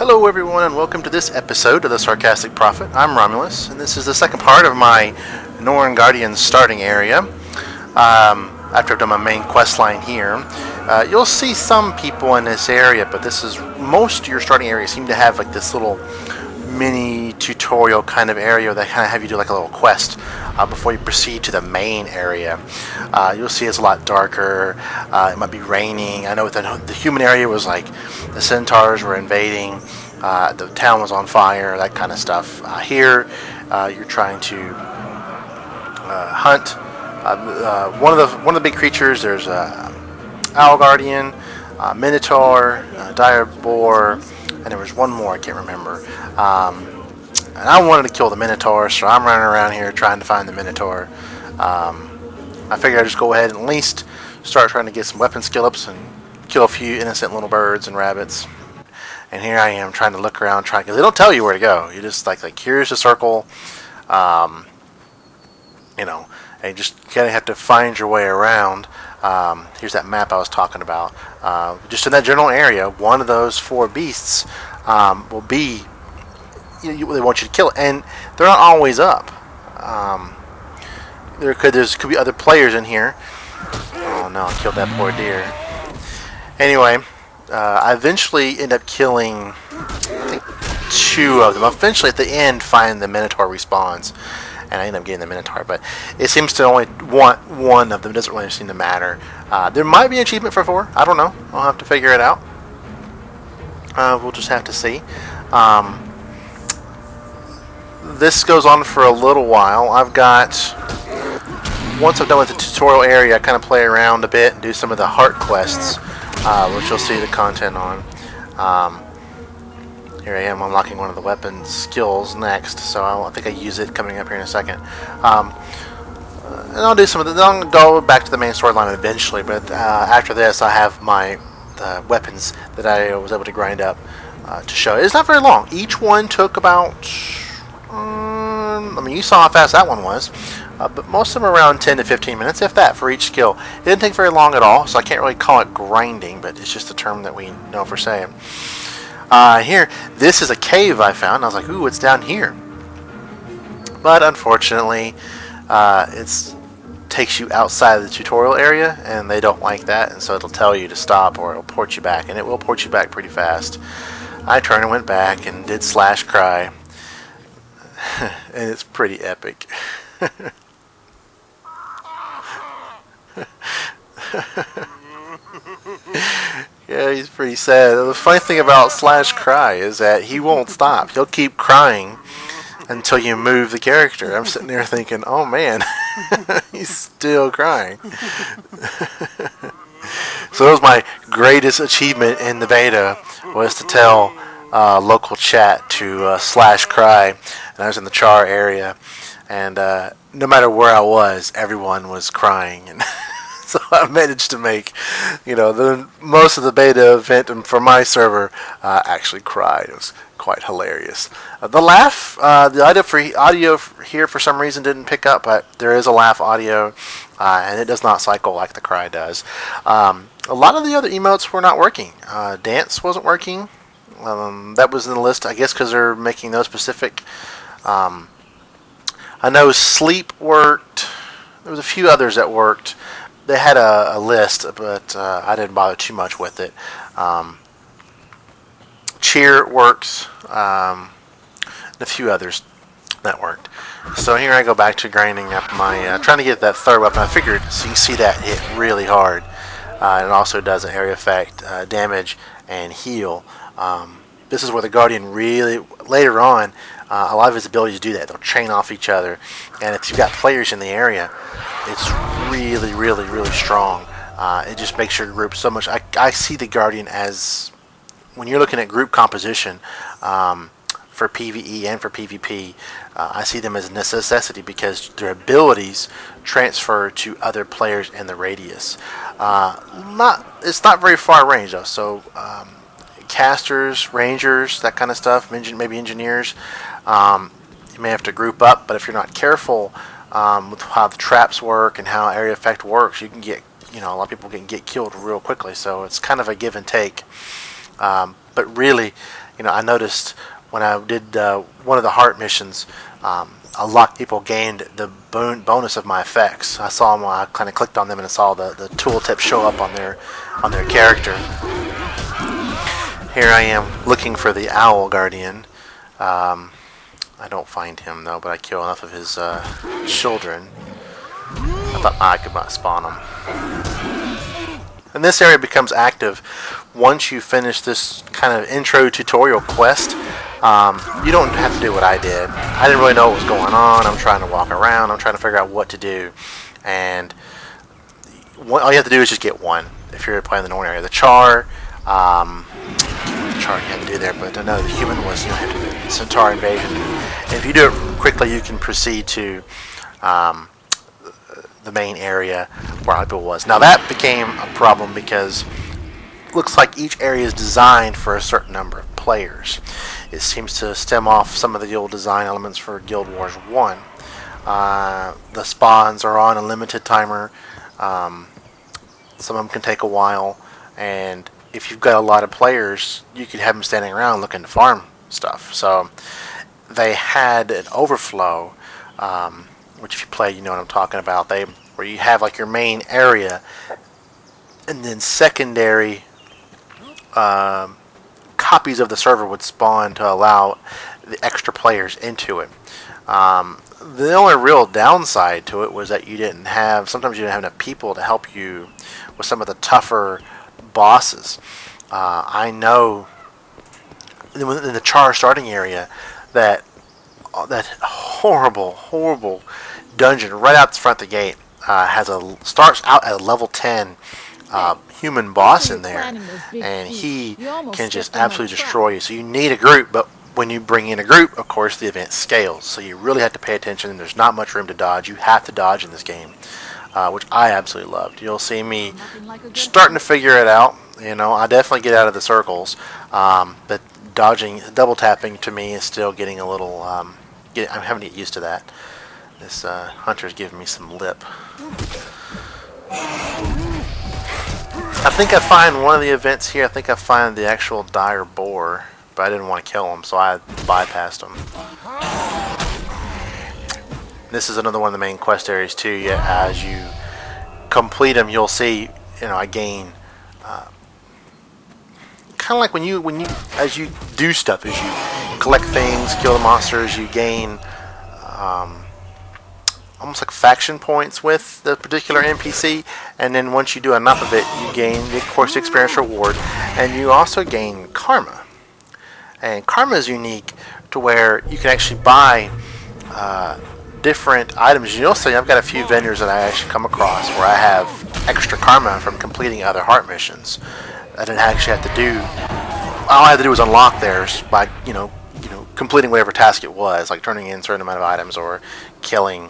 Hello everyone and welcome to this episode of the Sarcastic Prophet. I'm Romulus and this is the second part of my Norn Guardian starting area. After I've done my main quest line here, you'll see some people in this area, but most of your starting areas seem to have like this little mini tutorial kind of area that kind of have you do like a little quest before you proceed to the main area. You'll see it's a lot darker. It might be raining. I know the human area was like the centaurs were invading, the town was on fire, that kind of stuff. Here you're trying to hunt one of the big creatures. There's owl guardian, minotaur, dire boar, and there was one more I can't remember. And I wanted to kill the minotaur, so I'm running around here trying to find the minotaur. I figured I'd just go ahead and at least start trying to get some weapon skill ups and kill a few innocent little birds and rabbits. And here I am trying to look around, because they don't tell you where to go. You just like here's the circle, and you just kind of have to find your way around. Here's that map I was talking about. Just in that general area, one of those four beasts will be. They want you to kill it, and they're not always up. There could be other players in here. Oh no! I killed that poor deer. Anyway, I eventually end up killing, I think, two of them. Eventually, at the end, find the minotaur respawns, and I end up getting the minotaur. But it seems to only want one of them. It doesn't really seem to matter. There might be an achievement for 4. I don't know. I'll have to figure it out. We'll just have to see. This goes on for a little while. Once I'm done with the tutorial area, I kind of play around a bit and do some of the heart quests, which you'll see the content on. Here I am unlocking one of the weapon skills next, so I think I use it coming up here in a second. And I'll do some of I'll go back to the main storyline eventually, but after this I have the weapons that I was able to grind up to show. It's not very long. Each one took about... you saw how fast that one was, but most of them are around 10 to 15 minutes, if that, for each skill. It didn't take very long at all, so I can't really call it grinding, but it's just a term that we know for saying. Here, this is a cave I found. I was like, ooh, it's down here. But unfortunately, it takes you outside of the tutorial area, and they don't like that, and so it'll tell you to stop, or it'll port you back, and it will port you back pretty fast. I turned and went back and did /cry. And it's pretty epic. Yeah, he's pretty sad. The funny thing about /cry is that he won't stop. He'll keep crying until you move the character. I'm sitting there thinking, oh man, he's still crying. So that was my greatest achievement in the beta, was to tell local chat to /cry. And I was in the char area, and no matter where I was, everyone was crying, and so I managed to make, most of the beta event for my server actually cried. It was quite hilarious. The laugh, the audio here for some reason didn't pick up, but there is a laugh audio, and it does not cycle like the cry does. A lot of the other emotes were not working. Dance wasn't working. That was in the list, I guess, because they're making those specific. I know sleep worked. There was a few others that worked. They had a list, but I didn't bother too much with it. Cheer works. And a few others that worked. So here I go back to grinding up my, trying to get that third weapon. I figured, so you can see that hit really hard. It also does an area effect, damage, and heal. This is where the Guardian really, later on, a lot of his abilities do that. They'll chain off each other, and if you've got players in the area, it's really, really, really strong. It just makes your group so much. I see the Guardian as, when you're looking at group composition for PvE and for PvP, I see them as a necessity because their abilities transfer to other players in the radius. It's not very far range though, so casters, rangers, that kind of stuff, maybe engineers, you may have to group up, but if you're not careful with how the traps work and how area effect works, you can get, a lot of people can get killed real quickly, so it's kind of a give and take. But really, I noticed when I did one of the heart missions, a lot of people gained the bonus of my effects. I saw them. I kind of clicked on them and I saw the tooltip show up on their character. Here I am looking for the Owl Guardian. I don't find him though, but I kill enough of his children. I thought I could not spawn them. And this area becomes active once you finish this kind of intro tutorial quest. You don't have to do what I did. I didn't really know what was going on. I'm trying to walk around. I'm trying to figure out what to do. And all you have to do is just get one. If you're playing the Norn area, the Char. Char you had to do there, but I know the human was the Centaur invasion. And if you do it quickly, you can proceed to the main area where Alpha was. Now that became a problem because it looks like each area is designed for a certain number of players. It seems to stem off some of the old design elements for Guild Wars 1. The spawns are on a limited timer. Some of them can take a while, and if you've got a lot of players, you could have them standing around looking to farm stuff. So they had an overflow, which if you play, you know what I'm talking about. Where you have like your main area, and then secondary copies of the server would spawn to allow the extra players into it. The only real downside to it was that sometimes you didn't have enough people to help you with some of the tougher bosses. I know in the Char starting area that horrible dungeon right out the front of the gate starts out at a level 10 human boss in there, and he can just absolutely destroy you. So you need a group, but when you bring in a group, of course, the event scales. So you really have to pay attention. There's not much room to dodge. You have to dodge in this game, which I absolutely loved. You'll see me starting to figure it out. I definitely get out of the circles, but double tapping to me is still getting a little. I'm having to get used to that. This hunter's giving me some lip. I think I find one of the events here. I think I find the actual dire boar, but I didn't want to kill him, so I bypassed him. This is another one of the main quest areas too. As you complete them, you'll see. I gain. Kind of like when you as you do stuff, as you collect things, kill the monsters, you gain. Almost like faction points with the particular NPC, and then once you do enough of it, you gain the course experience reward, and you also gain karma. And karma is unique to where you can actually buy different items. You'll see I've got a few vendors that I actually come across where I have extra karma from completing other heart missions. I didn't actually have to do. All I had to do was unlock theirs by completing whatever task it was, like turning in a certain amount of items or killing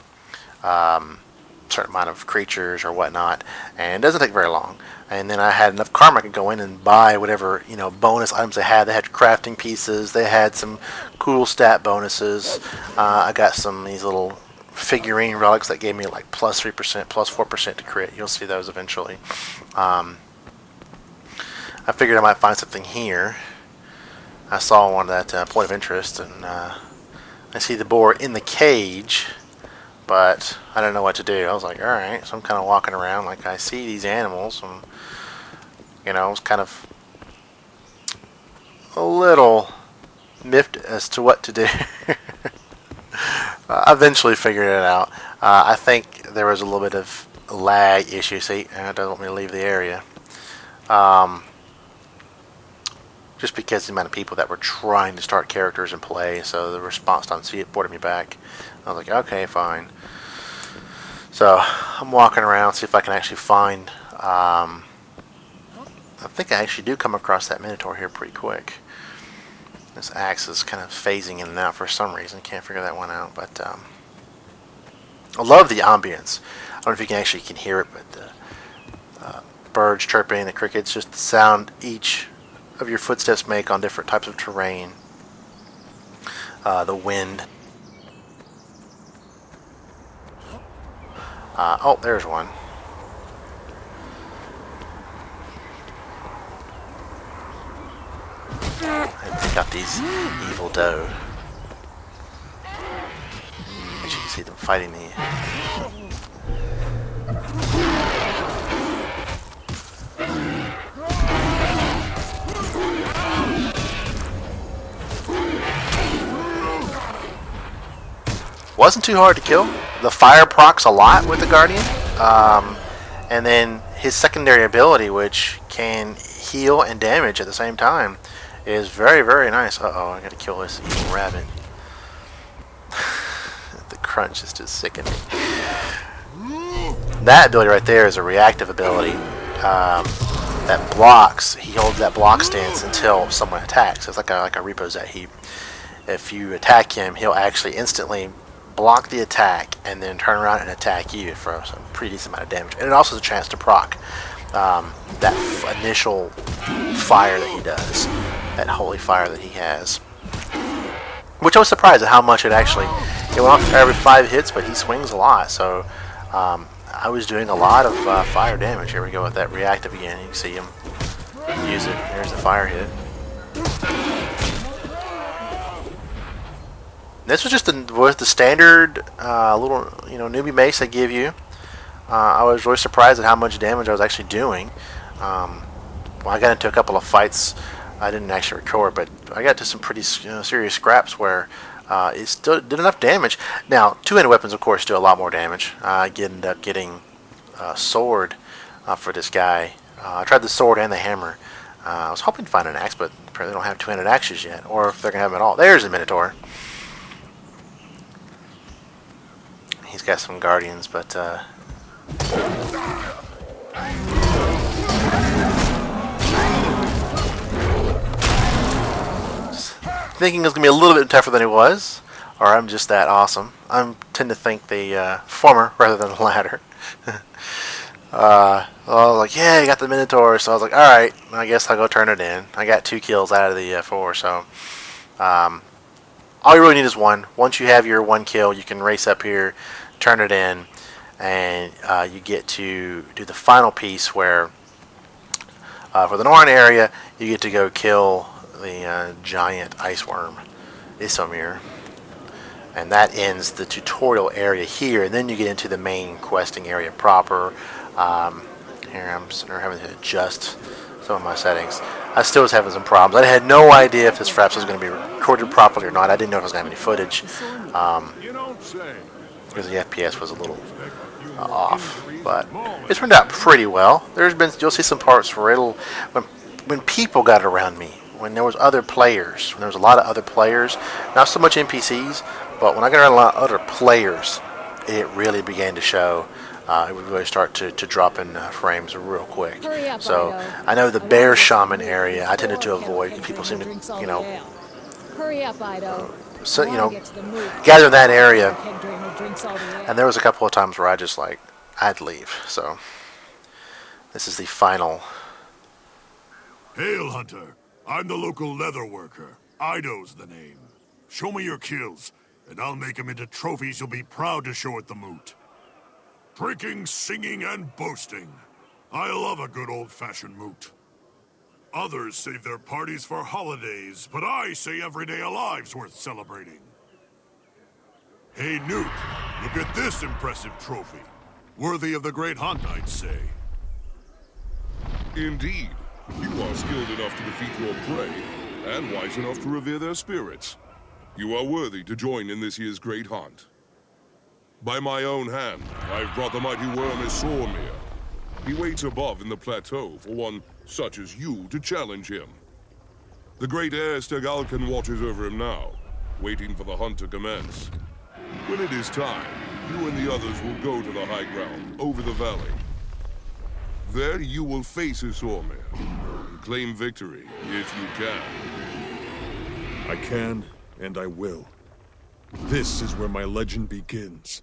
certain amount of creatures or whatnot, and it doesn't take very long. And then I had enough karma I could go in and buy whatever bonus items they had. They had crafting pieces. They had some cool stat bonuses. I got these little figurine relics that gave me like plus 3%, plus 4% to crit. You'll see those eventually. I figured I might find something here. I saw one at that point of interest, and I see the boar in the cage. But I didn't know what to do. I was like, alright. So I'm kind of walking around like I see these animals. And, I was kind of a little miffed as to what to do. I eventually figured it out. I think there was a little bit of lag issue. See, it doesn't want me to leave the area. Just because of the amount of people that were trying to start characters and play. So the response time boarded me back. I was like, okay, fine. So I'm walking around, see if I can actually find. I think I actually do come across that Minotaur here pretty quick. This axe is kind of phasing in and out for some reason. Can't figure that one out. But I love the ambience. I don't know if you can actually hear it, but the birds chirping, the crickets, just the sound each of your footsteps make on different types of terrain. The wind. Oh, there's one. and take out these evil doe. As you can see them fighting me. Wasn't too hard to kill. The fire procs a lot with the Guardian. And then his secondary ability, which can heal and damage at the same time, is very, very nice. Uh-oh, I gotta kill this evil rabbit. The crunch is just sickening. That ability right there is a reactive ability that blocks. He holds that block stance until someone attacks. It's like a repo set heap. If you attack him, he'll actually instantly block the attack and then turn around and attack you for some pretty decent amount of damage. And it also has a chance to proc that initial fire that he does, that holy fire that he has. Which I was surprised at how much it actually, it went off every 5 hits, but he swings a lot. So I was doing a lot of fire damage. Here we go with that reactive again. You can see him use it. There's the fire hit. This was just the standard little newbie mace they give you. I was really surprised at how much damage I was actually doing. Well, I got into a couple of fights I didn't actually record, but I got to some pretty serious scraps where it still did enough damage. Now, two-handed weapons, of course, do a lot more damage. I ended up getting a sword for this guy. I tried the sword and the hammer. I was hoping to find an axe, but apparently they don't have two-handed axes yet, or if they're going to have them at all. There's a Minotaur. He's got some guardians, but thinking it was going to be a little bit tougher than it was, or I'm just that awesome. I tend to think the former rather than the latter. I was like, yeah, you got the Minotaur, so I was like, alright, I guess I'll go turn it in. I got 2 kills out of the 4, so all you really need is 1. Once you have your 1 kill, you can race up here, turn it in, and you get to do the final piece where for the Norn area, you get to go kill the giant ice worm, Isomir. And that ends the tutorial area here, and then you get into the main questing area proper. Here I'm having to adjust some of my settings. I still was having some problems. I had no idea if this Fraps was going to be recorded properly or not. I didn't know if I was going to have any footage. Because the FPS was a little off. But it turned out pretty well. You'll see some parts where when people got around me, when there was other players, when there was a lot of other players, not so much NPCs, but when I got around a lot of other players, it really began to show. It would really start to drop in frames real quick. So I know the bear shaman area I tended to avoid because people seem to, Hurry up, Ido. gather in that area. And there was a couple of times where I'd leave. So this is the final. Hail, Hunter. I'm the local leather worker. Ido's the name. Show me your kills, and I'll make them into trophies you'll be proud to show at the moot. Drinking, singing, and boasting. I love a good old-fashioned moot. Others save their parties for holidays, but I say every day alive's worth celebrating. Hey, Newt, look at this impressive trophy. Worthy of the great hunt, I'd say. Indeed. You are skilled enough to defeat your prey, and wise enough to revere their spirits. You are worthy to join in this year's great hunt. By my own hand, I've brought the mighty worm Isormir. He waits above in the plateau for one such as you to challenge him. The great heir Stegalkin watches over him now, waiting for the hunt to commence. When it is time, you and the others will go to the high ground, over the valley. There you will face Isormir, and claim victory, if you can. I can, and I will. This is where my legend begins.